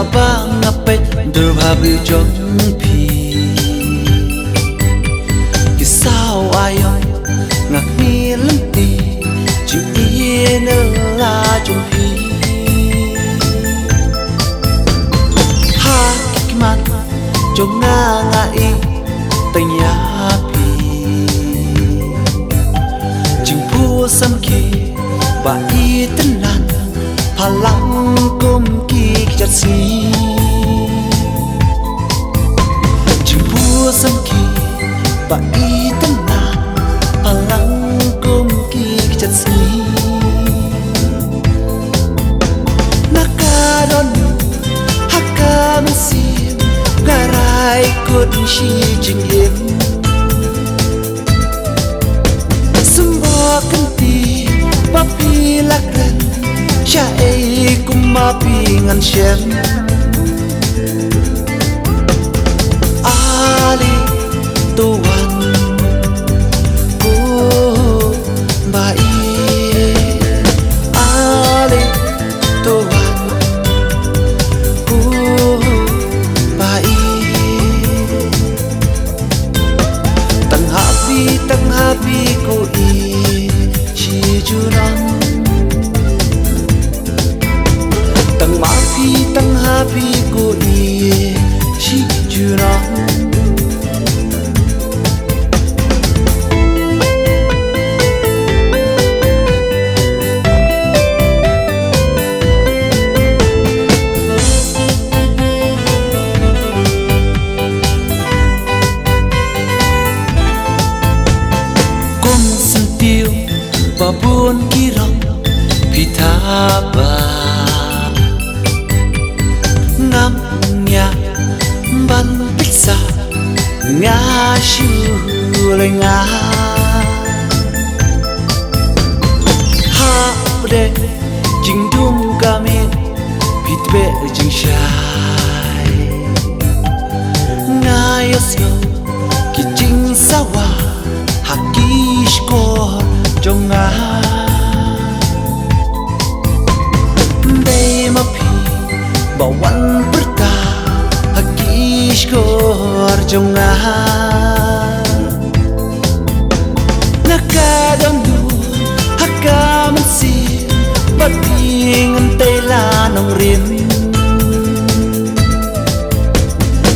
ba ngapet dur bhabi jong phi ki sao ayo ngak mi lemti chi yên la jong phi ha kiman jong nga i tanya phi jing pu sam ki ba i tenan palang kum ki chặt si chim bua sam ki ba i tan na palang kum ki chặt si nakadon hakam si garai kun shi jing yen semua kenti papi lakran cha ai cũng ma pi ngăn xem ali tuan ku bai ali tuan ku bai tang happy ko i chi chu nam tang happy ko i chi chu na kom san tiêu ba buồn ki rong pi tha ba ngam nya ban pizza nga shu le nga ha de jing dum ka me pit be jing shai nga yosyo ki jing sawa hakish ko jonga de ma pi bawan berta hakish kor jonga nakadang du hakam si bating ante la nong rim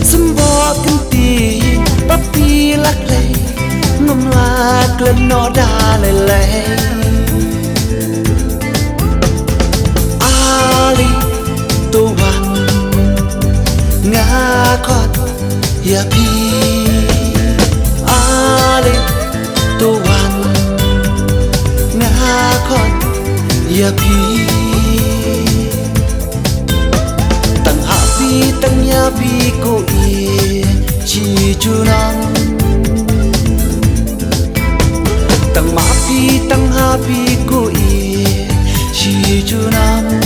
sembo kenti papi lak lei ngom lak len no da le le ali tuan nga khot ya pi ali tuan nga khot ya pi tang ya pi ko i chi chu nam tang happy ko i chi chu nam